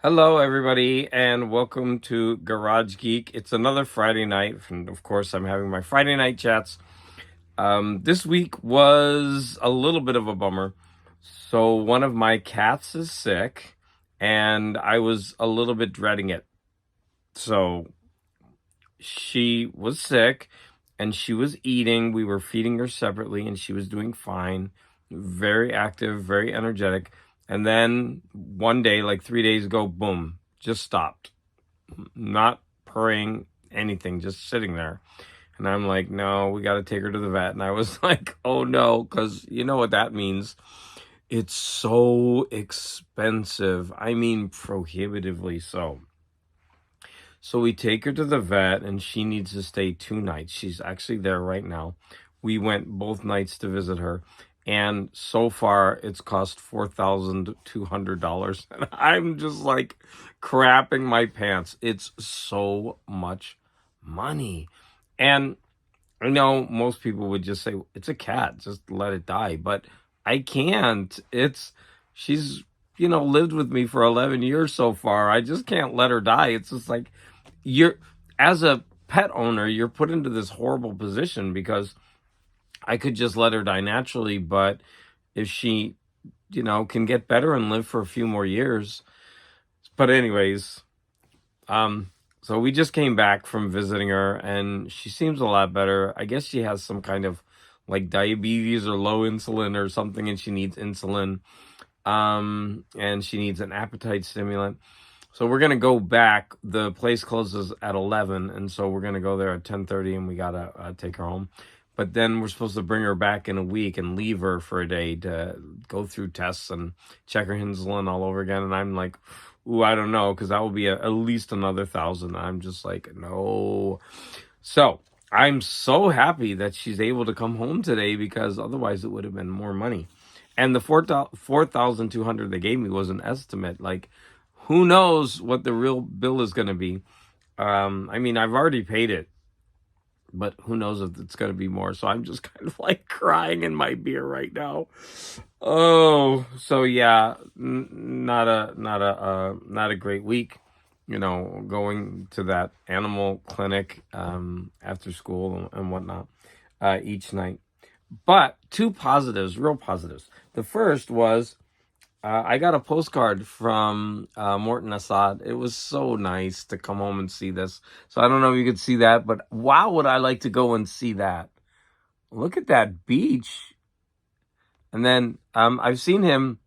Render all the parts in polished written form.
Hello, everybody, and welcome to Garage Geek. It's another Friday night, and of course, I'm having my Friday night chats. This week was a little bit of a bummer. So, one of my cats is sick, and I was a little bit dreading it. So, she was sick, and she was eating. We were feeding her separately, and she was doing fine, very active, very energetic. And then one day, like 3 days ago, boom, just stopped. Not purring, anything, just sitting there. And I'm like, no, we got to take her to the vet. And I was like, oh no, because you know what that means. It's so expensive. I mean, prohibitively so. So we take her to the vet and she needs to stay 2 nights. She's actually there right now. We went both nights to visit her. And so far, it's cost $4,200. And I'm just like crapping my pants. It's so much money. And I know most people would just say, it's a cat, just let it die. But I can't. She's, lived with me for 11 years so far. I just can't let her die. It's just like, as a pet owner, you're put into this horrible position because I could just let her die naturally, but if she, can get better and live for a few more years. But anyways, so we just came back from visiting her and she seems a lot better. I guess she has some kind of like diabetes or low insulin or something, and she needs insulin. And she needs an appetite stimulant. So we're going to go back. The place closes at 11, and so we're going to go there at 10:30, and we got to take her home. But then we're supposed to bring her back in a week and leave her for a day to go through tests and check her insulin all over again. And I'm like, ooh, I don't know, because that will be at least another 1,000. I'm just like, no. So I'm so happy that she's able to come home today, because otherwise it would have been more money. And the 4,200 they gave me was an estimate. Like, who knows what the real bill is going to be? I mean, I've already paid it, but who knows if it's going to be more. So I'm just kind of like crying in my beer right now. Oh, so yeah, not a great week. Going to that animal clinic after school and whatnot each night. But two positives, real positives. The first was I got a postcard from Morton Assad. It was so nice to come home and see this. So I don't know if you could see that, but wow, would I like to go and see that. Look at that beach. And then I've seen him.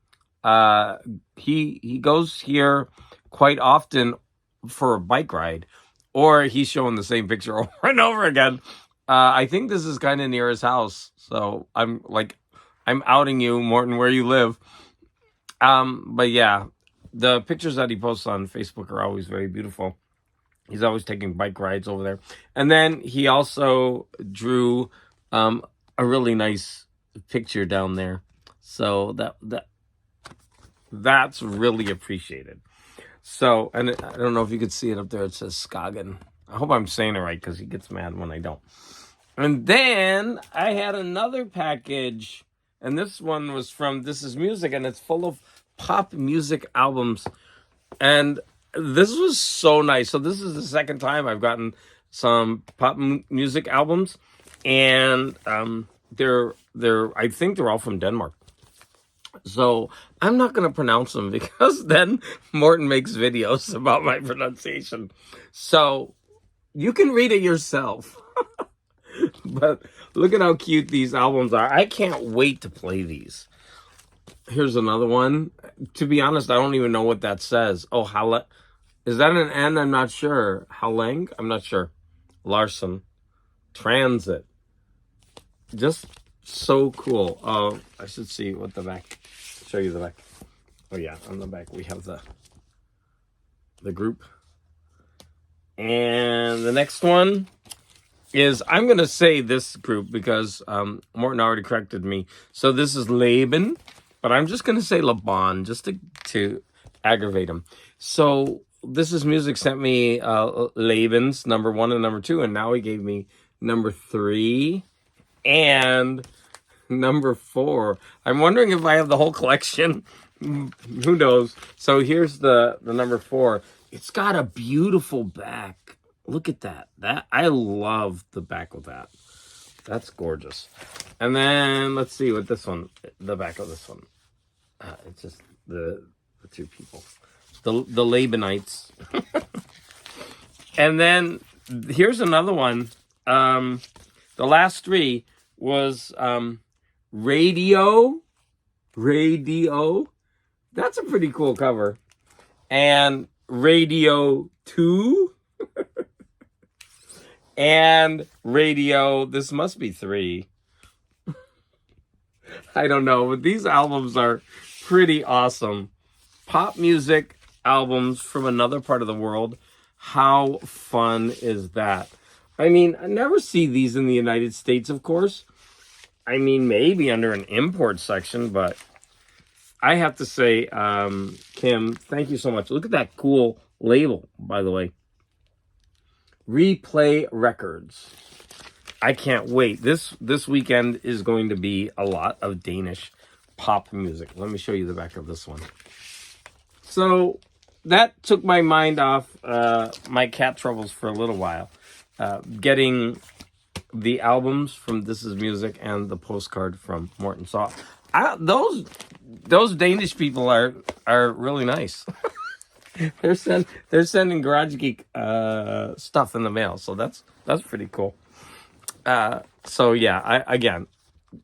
He goes here quite often for a bike ride, or he's showing the same picture over and over again. I think this is kind of near his house. So I'm outing you, Morton, where you live. But yeah, the pictures that he posts on Facebook are always very beautiful. He's always taking bike rides over there. And then he also drew a really nice picture down there. So that's really appreciated. So, and I don't know if you could see it up there. It says Skagen. I hope I'm saying it right, because he gets mad when I don't. And then I had another package, and this one was from This Is Music, and it's full of pop music albums. And this was so nice. So this is the second time I've gotten some pop music albums, and they're I think they're all from Denmark. So I'm not going to pronounce them, because then Morton makes videos about my pronunciation. So you can read it yourself. But look at how cute these albums are. I can't wait to play these. Here's another one. To be honest, I don't even know what that says. Oh, is that an N? I'm not sure. Haleng? I'm not sure. Larson. Transit. Just so cool. Oh, I should see what the back. Show you the back. Oh yeah, on the back we have the group. And the next one is, I'm going to say this group because Morton already corrected me. So this is Laban, but I'm just going to say Laban just to aggravate him. So This Is Music sent me Laban's number 1 and number 2, and now he gave me number 3 and number 4. I'm wondering if I have the whole collection Who knows? So here's the number 4. It's got a beautiful back. Look at that. I love the back of that. That's gorgeous. And then let's see what this one, the back of this one. It's just the 2 people, the Labanites. And then here's another one. The last 3 was Radio. That's a pretty cool cover. And Radio 2. And Radio, this must be 3. I don't know, but these albums are pretty awesome. Pop music albums from another part of the world. How fun is that? I mean, I never see these in the United States, of course. I mean, maybe under an import section, but I have to say, Kim, thank you so much. Look at that cool label, by the way. Replay Records. I can't wait. This weekend is going to be a lot of Danish pop music. Let me show you the back of this one. So that took my mind off my cat troubles for a little while. Getting the albums from This Is Music and the postcard from Morton. So those Danish people are really nice. They're sending Garage Geek stuff in the mail, so that's pretty cool. So yeah,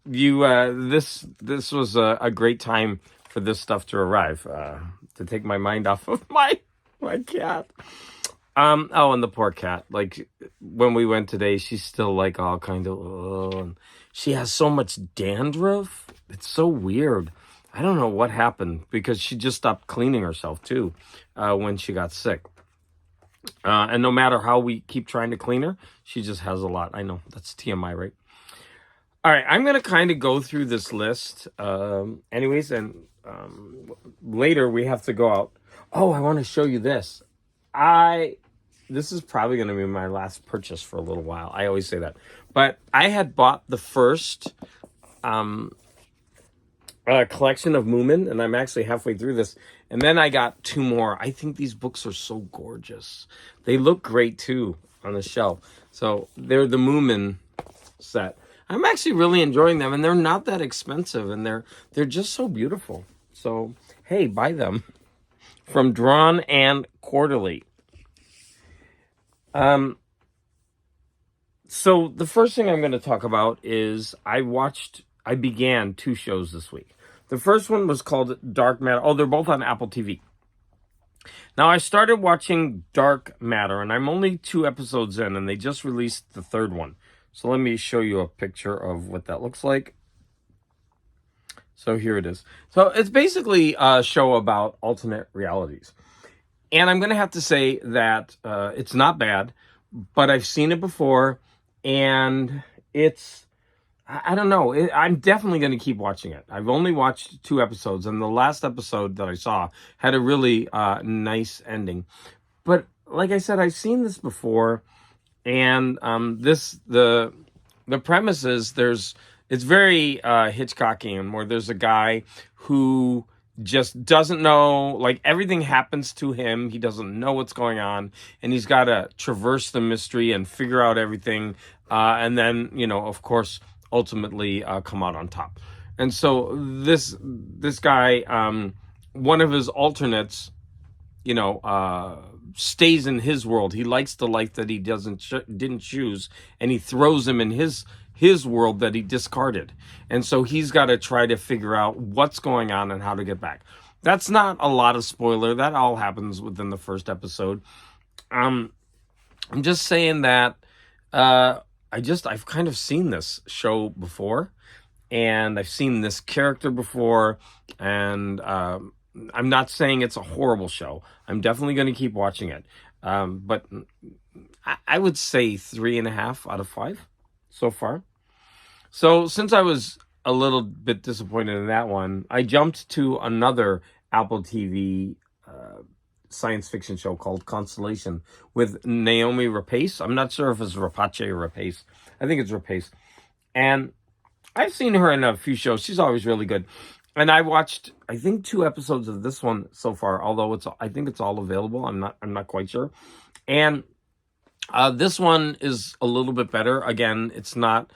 this was a great time for this stuff to arrive, to take my mind off of my cat. And the poor cat. Like when we went today, she's still like all kind of. And she has so much dandruff. It's so weird. I don't know what happened because she just stopped cleaning herself too when she got sick. And no matter how we keep trying to clean her, she just has a lot. I know, that's TMI, right? All right, I'm going to kind of go through this list anyways, and later we have to go out. Oh, I want to show you this. This is probably going to be my last purchase for a little while. I always say that. But I had bought the first collection of Moomin, and I'm actually halfway through this. And then I got 2 more. I think these books are so gorgeous. They look great too on the shelf. So they're the Moomin set. I'm actually really enjoying them, and they're not that expensive, and they're just so beautiful. So hey, buy them from Drawn and Quarterly. So the first thing I'm going to talk about is I began 2 shows this week. The first one was called Dark Matter. Oh, they're both on Apple TV. Now, I started watching Dark Matter, and I'm only 2 episodes in, and they just released the 3rd one. So let me show you a picture of what that looks like. So here it is. So it's basically a show about alternate realities. And I'm going to have to say that it's not bad, but I've seen it before, and I don't know. I'm definitely going to keep watching it. I've only watched 2 episodes, and the last episode that I saw had a really nice ending. But like I said, I've seen this before, and the premise is it's very Hitchcockian, where there's a guy who just doesn't know, like everything happens to him. He doesn't know what's going on, and he's got to traverse the mystery and figure out everything, and then of course, ultimately come out on top. And so this guy, one of his alternates, stays in his world. He likes the life that he didn't choose, and he throws him in his world that he discarded. And so he's got to try to figure out what's going on and how to get back. That's not a lot of spoiler. That all happens within the first episode. I'm just saying that I've kind of seen this show before, and I've seen this character before, and I'm not saying it's a horrible show. I'm definitely going to keep watching it. But I would say 3.5 out of 5 so far. So since I was a little bit disappointed in that one, I jumped to another Apple TV science fiction show called Constellation with Naomi Rapace. I'm not sure if it's Rapace or Rapace. I think it's Rapace. And I've seen her in a few shows. She's always really good. And I watched, I think, 2 episodes of this one so far. Although I think it's all available. I'm not quite sure. And this one is a little bit better. Again, it's not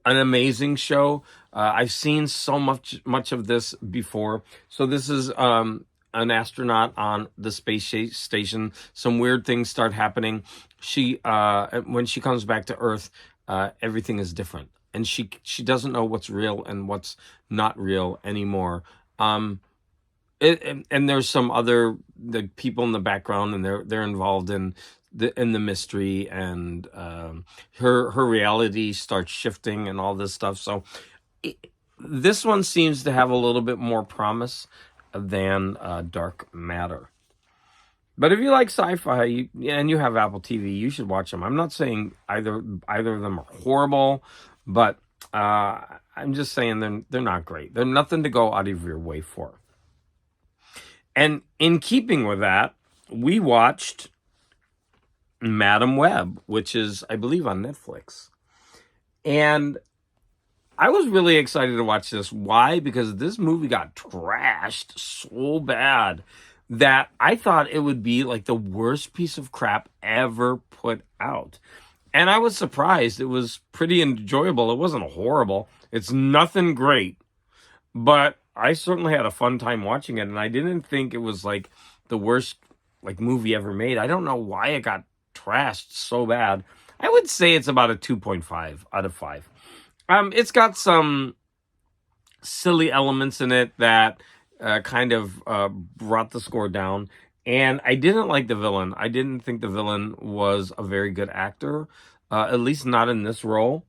an amazing show. I've seen so much of this before. So this is an astronaut on the space station. Some weird things start happening. When she comes back to Earth, everything is different, and she doesn't know what's real and what's not real anymore. And there's some other the people in the background, and they're involved in the mystery, and her reality starts shifting and all this stuff. So this one seems to have a little bit more promise than Dark Matter. But if you like sci-fi and you have Apple TV, you should watch them. I'm not saying either of them are horrible, but I'm just saying they're not great. They're nothing to go out of your way for. And in keeping with that, we watched Madam Web, which is, I believe, on Netflix. And I was really excited to watch this. Why? Because this movie got trashed so bad that I thought it would be like the worst piece of crap ever put out. And I was surprised. It was pretty enjoyable. It wasn't horrible. It's nothing great. But I certainly had a fun time watching it. And I didn't think it was like the worst like movie ever made. I don't know why it got trashed so bad. I would say it's about a 2.5 out of 5. It's got some silly elements in it that kind of brought the score down. And I didn't like the villain. I didn't think the villain was a very good actor, at least not in this role.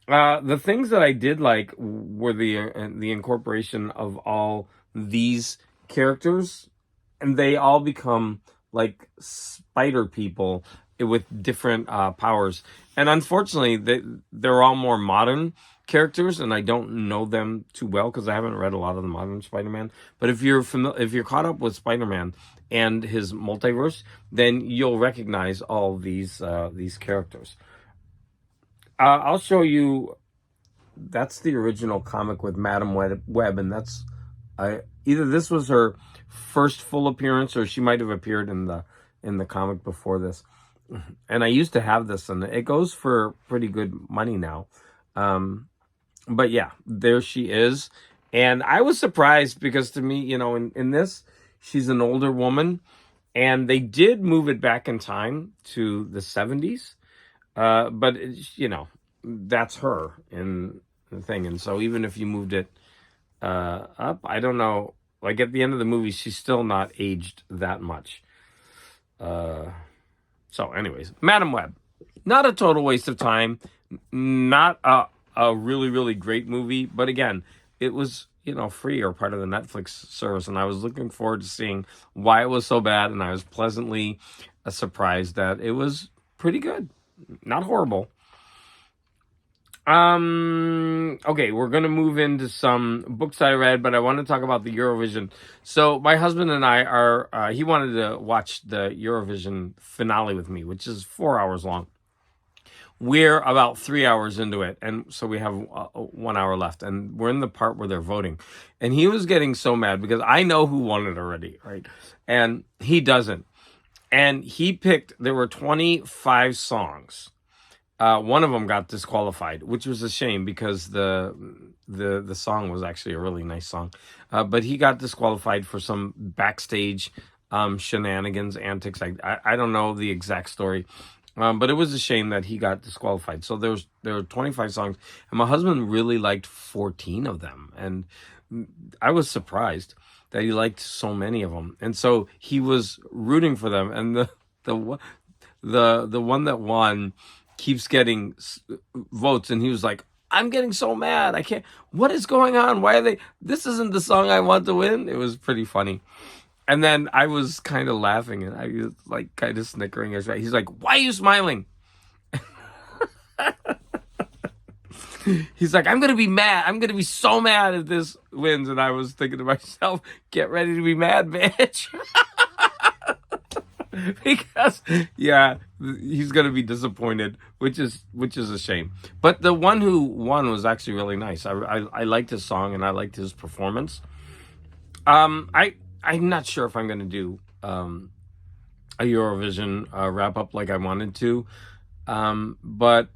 The things that I did like were the incorporation of all these characters, and they all become like spider people with different powers. And unfortunately, they're all more modern characters, and I don't know them too well because I haven't read a lot of the modern Spider-Man. But if you're caught up with Spider-Man and his multiverse, then you'll recognize all these characters. I'll show you. That's the original comic with Madam Web, and that's either this was her first full appearance, or she might have appeared in the comic before this. And I used to have this, and it goes for pretty good money now. But yeah, there she is. And I was surprised because to me, in this, she's an older woman, and they did move it back in time to the 70s. But that's her in the thing. And so even if you moved it up, I don't know, like at the end of the movie, she's still not aged that much. So anyways, Madam Web, not a total waste of time, not a really, really great movie. But again, it was, free or part of the Netflix service. And I was looking forward to seeing why it was so bad. And I was pleasantly surprised that it was pretty good. Not horrible. Okay, we're going to move into some books I read, but I want to talk about the Eurovision. So my husband and I he wanted to watch the Eurovision finale with me, which is 4 hours long. We're about 3 hours into it, and so we have 1 hour left, and we're in the part where they're voting. And he was getting so mad because I know who won it already, right? And he doesn't. And he picked, there were 25 songs. One of them got disqualified, which was a shame because the song was actually a really nice song. But he got disqualified for some backstage shenanigans, antics. I don't know the exact story, but it was a shame that he got disqualified. So there were 25 songs, and my husband really liked 14 of them, and I was surprised that he liked so many of them. And so he was rooting for them, and the one that won keeps getting votes, and he was like, I'm getting so mad. I can't. What is going on? Why are they? This isn't the song I want to win. It was pretty funny. And then I was kind of laughing, and I was like kind of snickering. He's like, why are you smiling? He's like, I'm going to be mad. I'm going to be so mad if this wins. And I was thinking to myself, get ready to be mad, bitch. Because, yeah, he's gonna be disappointed, which is a shame. But the one who won was actually really nice. I liked his song and I liked his performance. I'm not sure if I'm gonna do a Eurovision wrap up like I wanted to. But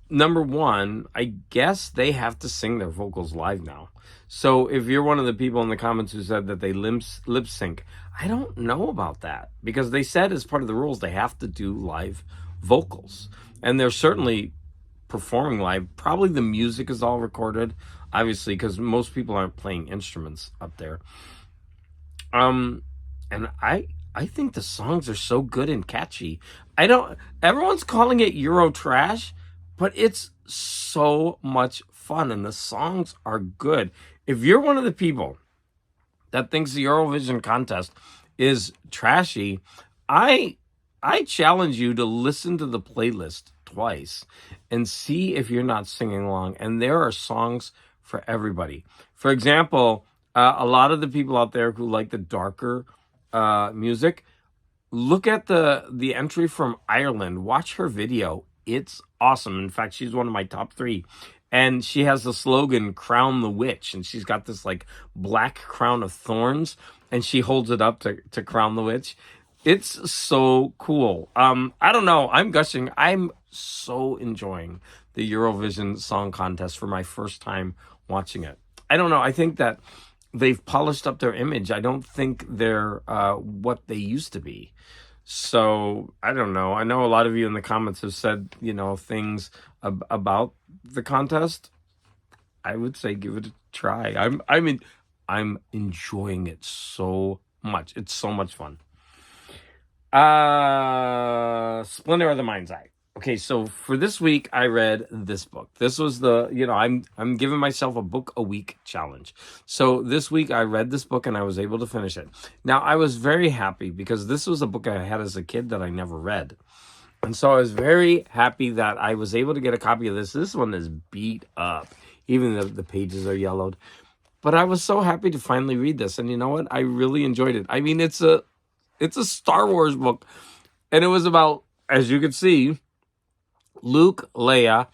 number one, I guess they have to sing their vocals live now. So if you're one of the people in the comments who said that they lip sync, I don't know about that because they said as part of the rules they have to do live vocals, and they're certainly performing live. Probably the music is all recorded, obviously, because most people aren't playing instruments up there. And I think the songs are so good and catchy. I don't Everyone's calling it Euro trash, but it's so much fun and the songs are good. If you're one of the people that thinks the Eurovision contest is trashy, I I challenge you to listen to the playlist twice and see if you're not singing along. And there are songs for everybody. For example, a lot of the people out there who like the darker music, look at the entry from Ireland. Watch her video. It's awesome. In fact, she's one of my top three. And she has the slogan, Crown the Witch. And she's got this like black crown of thorns. And she holds it up to crown the witch. It's so cool. I don't know. I'm gushing. I'm so enjoying the Eurovision Song Contest for my first time watching it. I don't know. I think that they've polished up their image. I don't think they're what they used to be. So I don't know. I know a lot of you in the comments have said, things about the contest. I would say give it a try. I'm enjoying it so much. It's so much fun. Splinter of the Mind's Eye. Okay, so for this week, I read this book. This was I'm giving myself a book a week challenge. So this week I read this book and I was able to finish it. Now I was very happy because this was a book I had as a kid that I never read. And so I was very happy that I was able to get a copy of this. This one is beat up. Even the pages are yellowed. But I was so happy to finally read this. And you know what? I really enjoyed it. I mean, it's a Star Wars book. And it was about, as you can see, Luke, Leia,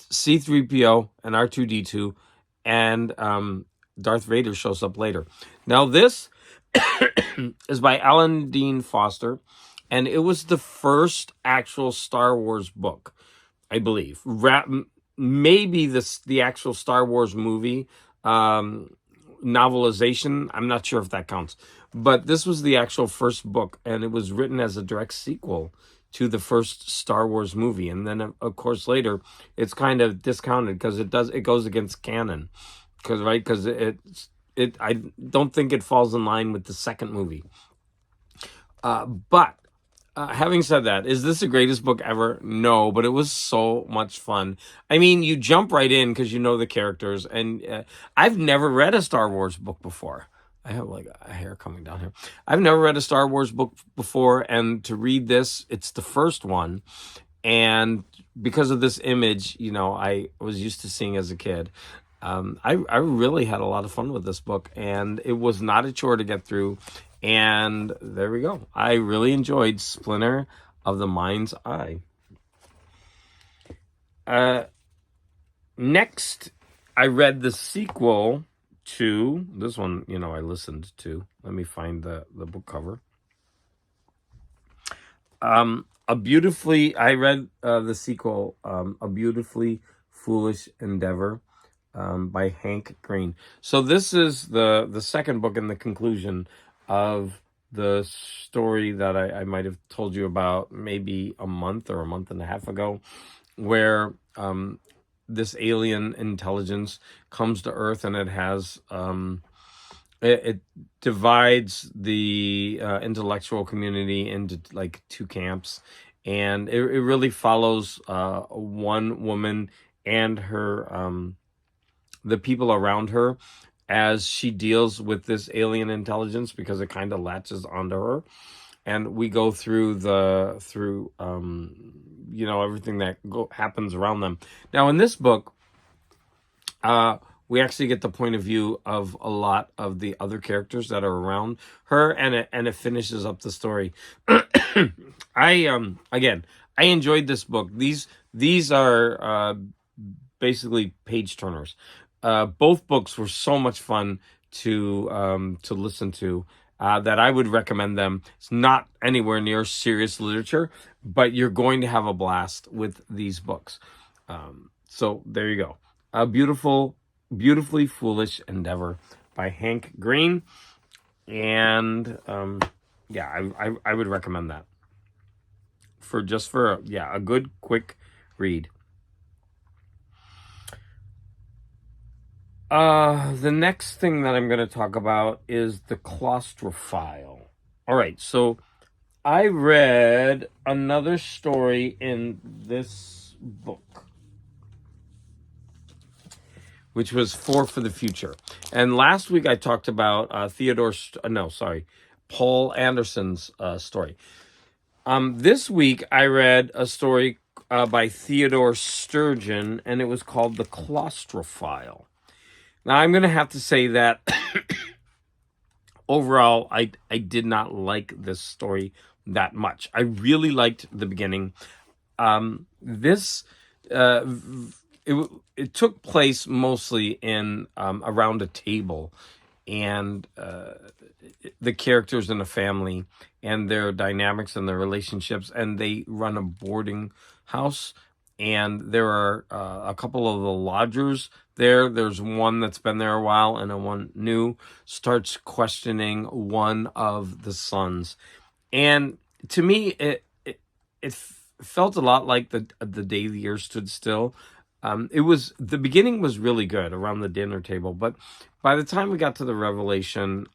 C-3PO, and R2-D2, and Darth Vader shows up later. Now, this is by Alan Dean Foster, and it was the first actual Star Wars book, I believe. Maybe the actual Star Wars movie novelization. I'm not sure if that counts. But this was the actual first book, and it was written as a direct sequel to the first Star Wars movie. And then, of course, later, it's kind of discounted because it goes against canon. Because I don't think it falls in line with the second movie. But having said that, is this the greatest book ever? No, but it was so much fun. I mean, you jump right in because you know the characters. And I've never read a Star Wars book before. I have like a hair coming down here. I've never read a Star Wars book before. And to read this, it's the first one. And because of this image, I was used to seeing as a kid. I really had a lot of fun with this book. And it was not a chore to get through. And there we go. I really enjoyed Splinter of the Mind's Eye. Next, I read the sequel to this one. I listened to. Let me find the book cover. I read the sequel, A Beautifully Foolish Endeavor, by Hank Green. So this is the second book in the conclusion of the story that I might have told you about maybe a month or a month and a half ago, where this alien intelligence comes to Earth, and it has it divides the intellectual community into like two camps, and it really follows one woman and her the people around her as she deals with this alien intelligence, because it kind of latches onto her. And we go through everything that happens around them. Now, in this book, we actually get the point of view of a lot of the other characters that are around her, and it finishes up the story. I I enjoyed this book. These are basically page turners. Both books were so much fun to listen to that I would recommend them. It's not anywhere near serious literature, but you're going to have a blast with these books. So there you go. A beautifully foolish endeavor by Hank Green, and yeah, I would recommend that for a good quick read. The next thing that I'm going to talk about is the claustrophile. All right, so I read another story in this book, which was Four for the Future. And last week I talked about Paul Anderson's story. This week I read a story by Theodore Sturgeon, and it was called The Claustrophile. Now, I'm going to have to say that overall, I did not like this story that much. I really liked the beginning. It took place mostly in around a table, and the characters in the family and their dynamics and their relationships, and they run a boarding house. And there are a couple of the lodgers there. There's one that's been there a while, and one new starts questioning one of the sons. And to me, it felt a lot like the day the earth stood still. The beginning was really good around the dinner table, but by the time we got to the revelation,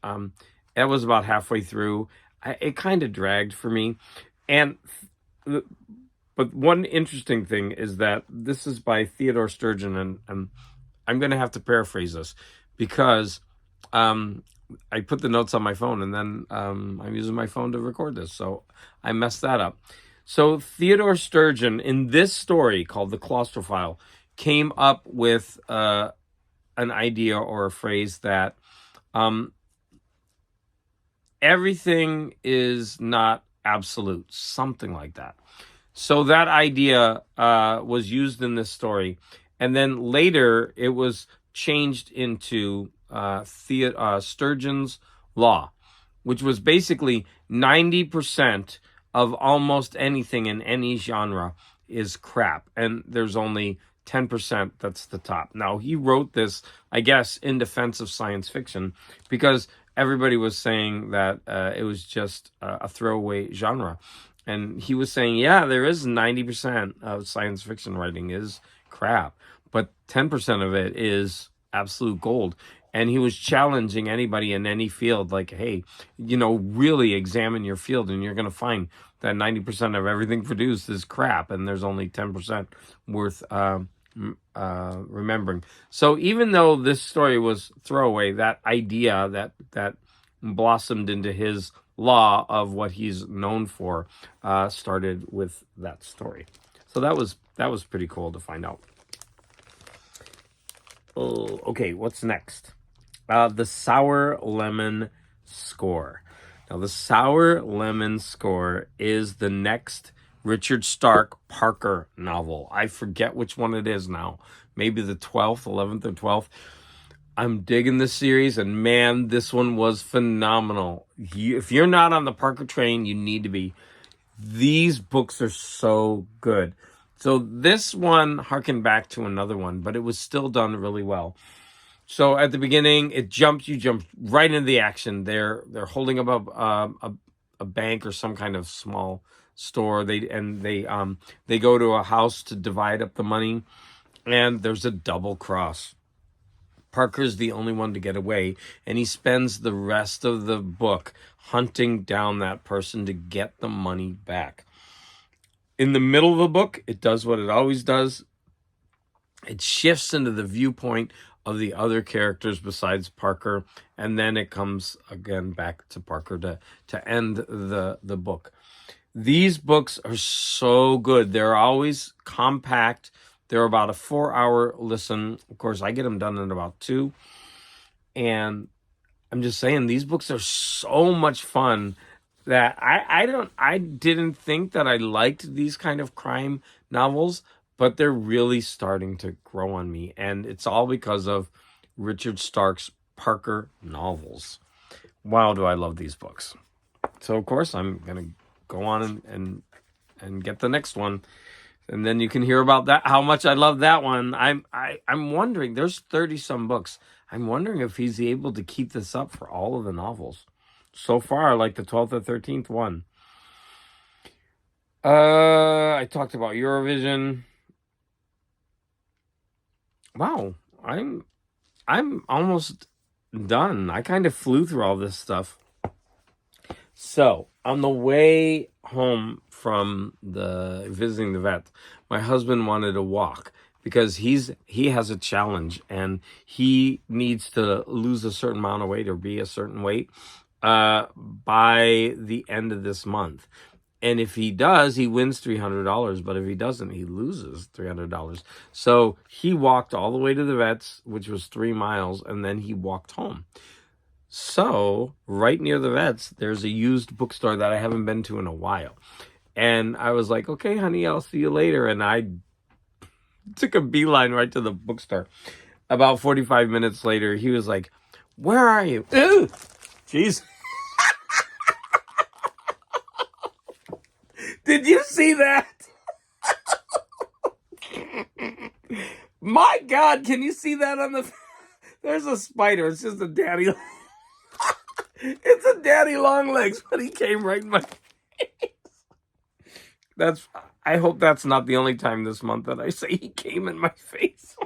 it was about halfway through. It kind of dragged for me, But one interesting thing is that this is by Theodore Sturgeon, and I'm going to have to paraphrase this because I put the notes on my phone, and then I'm using my phone to record this, so I messed that up. So Theodore Sturgeon, in this story called The Claustrophile, came up with an idea or a phrase that everything is not absolute, something like that. So that idea was used in this story, and then later it was changed into Sturgeon's law, which was basically 90% of almost anything in any genre is crap, and there's only 10% that's the top. Now, he wrote this, I guess, in defense of science fiction, because everybody was saying that it was just a throwaway genre. And he was saying, yeah, there is 90% of science fiction writing is crap, but 10% of it is absolute gold. And he was challenging anybody in any field, like, hey, really examine your field, and you're going to find that 90% of everything produced is crap, and there's only 10% worth remembering. So even though this story was throwaway, that idea that blossomed into his law of what he's known for started with that story. So that was pretty cool to find out. Okay, what's next? The Sour Lemon Score. Now, the Sour Lemon Score is the next Richard Stark Parker novel. I forget which one it is now. Maybe the 12th, 11th, or 12th. I'm digging this series, and man, this one was phenomenal. If you're not on the Parker train, you need to be. These books are so good. So this one harkened back to another one, but it was still done really well. So at the beginning, you jump right into the action. They're holding up a bank or some kind of small store. They go to a house to divide up the money, and there's a double cross. Parker's the only one to get away, and he spends the rest of the book hunting down that person to get the money back. In the middle of the book, it does what it always does. It shifts into the viewpoint of the other characters besides Parker, and then it comes again back to Parker to end the book. These books are so good. They're always compact. They're about a 4-hour listen. Of course, I get them done in about 2. And I'm just saying, these books are so much fun. that I didn't think that I liked these kind of crime novels, but they're really starting to grow on me, and it's all because of Richard Stark's Parker novels. Wow, do I love these books. So of course I'm gonna go on and get the next one, and then you can hear about that, how much I love that one. I'm wondering, there's 30 some books. I'm wondering if he's able to keep this up for all of the novels. So far, like the 12th or 13th one. I talked about Eurovision. Wow, I'm almost done. I kind of flew through all this stuff. So, on the way home from the visiting the vet, my husband wanted to walk because he has a challenge and he needs to lose a certain amount of weight or be a certain weight by the end of this month. And if he does, he wins $300. But if he doesn't, he loses $300. So he walked all the way to the vet's, which was 3 miles, and then he walked home. So right near the vet's, there's a used bookstore that I haven't been to in a while. And I was like, okay, honey, I'll see you later. And I took a beeline right to the bookstore. About 45 minutes later, he was like, where are you? Ew! Jeez. Did you see that? My God, can you see that on the... There's a spider. It's just a daddy... It's a daddy long legs, but he came right in my face. I hope that's not the only time this month that I say he came in my face.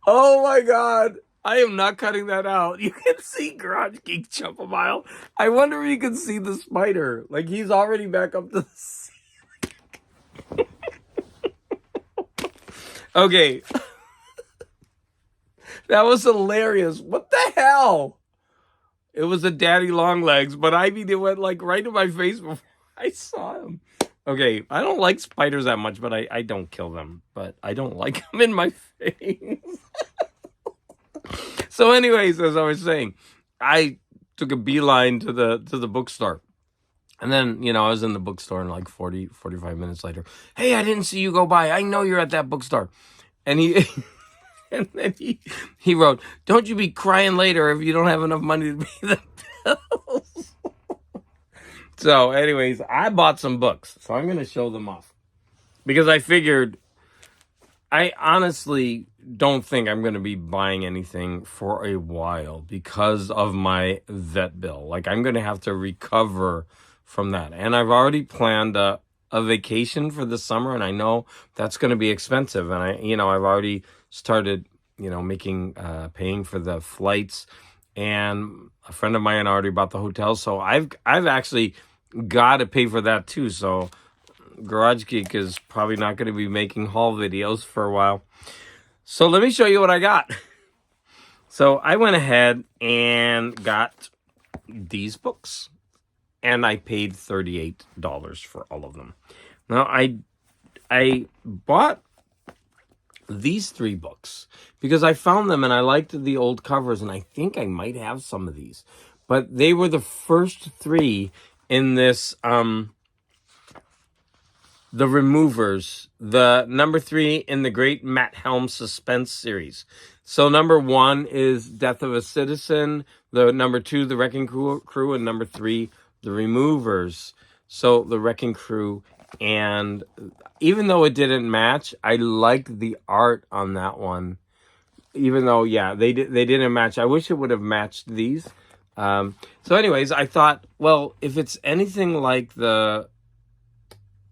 Oh my God. I am not cutting that out. You can see Garage Geek jump a mile. I wonder if you can see the spider. Like, he's already back up to the ceiling. Okay. That was hilarious. What the hell? It was a daddy long legs, but I mean, it went like right in my face before I saw him. Okay, I don't like spiders that much, but I don't kill them. But I don't like them in my face. So anyways, as I was saying, I took a beeline to the bookstore. And then, I was in the bookstore and like 45 minutes later, hey, I didn't see you go by. I know you're at that bookstore. And he... And then he wrote, don't you be crying later if you don't have enough money to pay the bills. So anyways, I bought some books. So I'm going to show them off. Because I figured, I honestly don't think I'm going to be buying anything for a while because of my vet bill. Like, I'm going to have to recover from that. And I've already planned a vacation for the summer, and I know that's going to be expensive. And I've already started, making, paying for the flights, and a friend of mine already bought the hotel. So I've actually got to pay for that too. So Garage Geek is probably not going to be making haul videos for a while. So let me show you what I got. So I went ahead and got these books, and I paid $38 for all of them. Now, I bought these 3 books because I found them and I liked the old covers, and I think I might have some of these. But they were the first 3 in this, The Removers, the number 3 in the Great Matt Helm Suspense series. So number 1 is Death of a Citizen, the number 2, The Wrecking Crew, and number 3, The Removers. So The Wrecking Crew, and even though it didn't match, I liked the art on that one. Even though, yeah, they didn't match. I wish it would have matched these. So anyways, I thought, well, if it's anything like the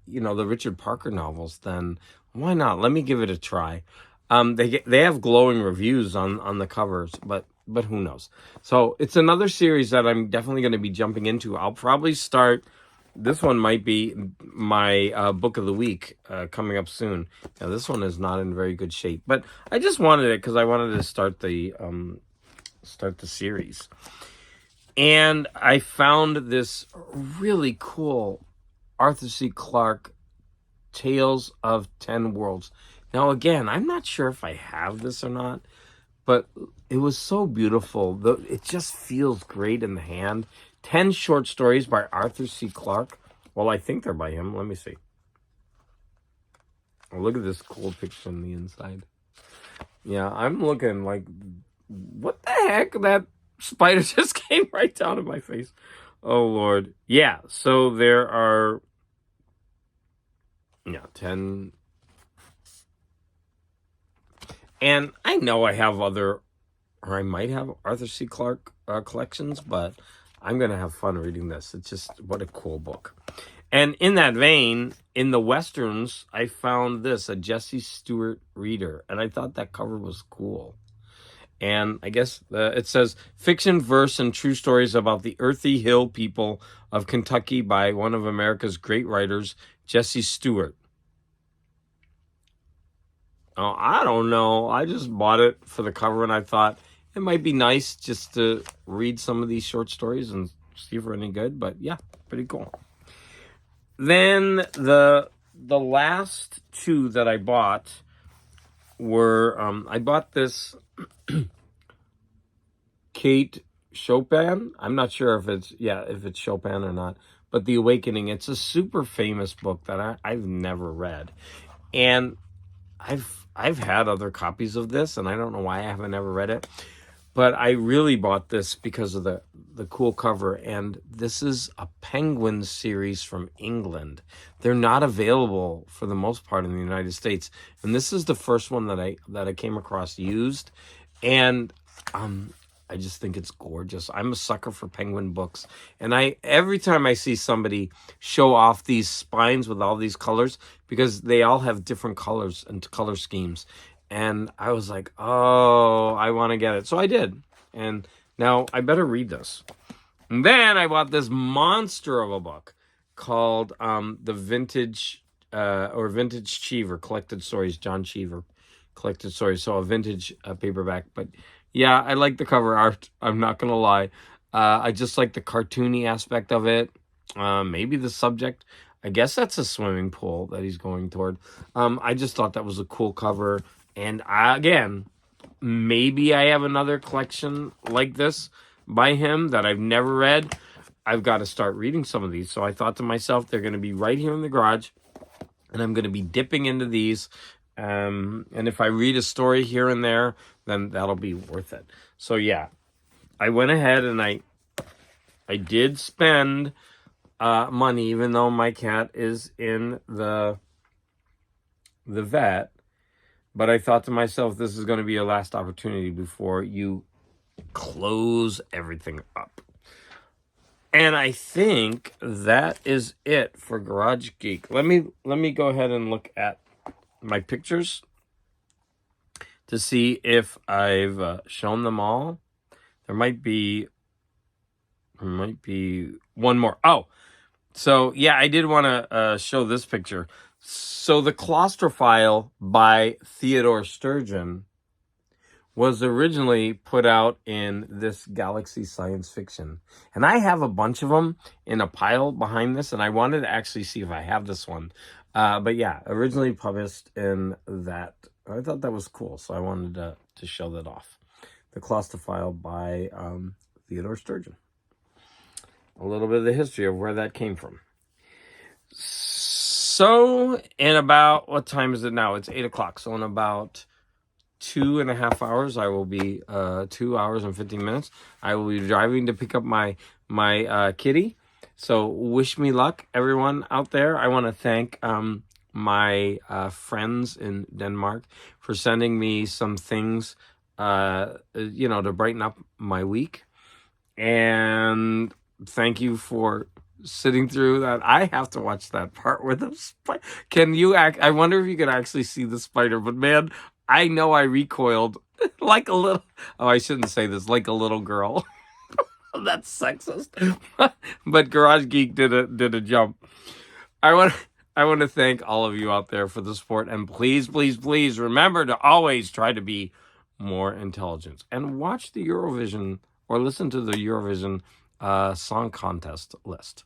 Richard Parker novels, then why not? Let me give it a try. They have glowing reviews on the covers, but who knows? So it's another series that I'm definitely going to be jumping into. I'll probably start. This one might be my book of the week coming up soon. Now, this one is not in very good shape, but I just wanted it because I wanted to start the series. And I found this really cool Arthur C. Clarke Tales of 10 Worlds. Now, again, I'm not sure if I have this or not, but it was so beautiful. It just feels great in the hand. 10 short stories by Arthur C. Clarke. Well, I think they're by him. Let me see. Oh, look at this cool picture on the inside. Yeah, I'm looking like, what the heck? That spider just came right down in my face. Oh, Lord. Yeah, so there are, 10. And I know I have other, or I might have Arthur C. Clarke collections, but I'm going to have fun reading this. It's just, what a cool book. And in that vein, in the Westerns, I found this, a Jesse Stewart reader. And I thought that cover was cool. And I guess it says, fiction, verse, and true stories about the earthy hill people of Kentucky by one of America's great writers, Jesse Stewart. Oh, I don't know. I just bought it for the cover, and I thought it might be nice just to read some of these short stories and see if they're any good. But yeah, pretty cool. Then the last two that I bought were, I bought this Kate Chopin. I'm not sure if it's Chopin or not, but The Awakening. It's a super famous book that I've never read. And I've had other copies of this, and I don't know why I haven't ever read it. But I really bought this because of the cool cover. And this is a Penguin series from England. They're not available for the most part in the United States. And this is the first one that I came across used. And I just think it's gorgeous. I'm a sucker for Penguin books. And every time I see somebody show off these spines with all these colors, because they all have different colors and color schemes. And I was like, oh, I want to get it. So I did. And now I better read this. And then I bought this monster of a book called The Vintage Cheever, Collected Stories, John Cheever, Collected Stories. So a vintage paperback. But yeah, I like the cover art. I'm not going to lie. I just like the cartoony aspect of it. Maybe the subject. I guess that's a swimming pool that he's going toward. I just thought that was a cool cover. And again, maybe I have another collection like this by him that I've never read. I've got to start reading some of these. So I thought to myself, they're going to be right here in the garage. And I'm going to be dipping into these. And if I read a story here and there, then that'll be worth it. So yeah, I went ahead and I did spend money, even though my cat is in the vet. But I thought to myself, this is going to be a last opportunity before you close everything up. And I think that is it for Garage Geek. Let me go ahead and look at my pictures to see if I've shown them all. There might be one more. Oh, so yeah, I did want to show this picture. So the Claustrophile by Theodore Sturgeon was originally put out in this Galaxy Science Fiction. And I have a bunch of them in a pile behind this, and I wanted to actually see if I have this one. But yeah, originally published in that. I thought that was cool, so I wanted to show that off. The Claustrophile by Theodore Sturgeon. A little bit of the history of where that came from. So, in about, what time is it now? It's 8 o'clock. So, in about 2.5 hours, I will be, 2 hours and 15 minutes, I will be driving to pick up my kitty. So, wish me luck, everyone out there. I want to thank my friends in Denmark for sending me some things, to brighten up my week. And thank you for sitting through that. I have to watch that part where the spider. I wonder if you could actually see the spider, but man, I know I recoiled like a little. Oh, I shouldn't say this. Like a little girl. That's sexist. But Garage Geek did a jump. I want to thank all of you out there for the support, and please, please, please remember to always try to be more intelligent and watch the Eurovision or listen to the Eurovision song contest list.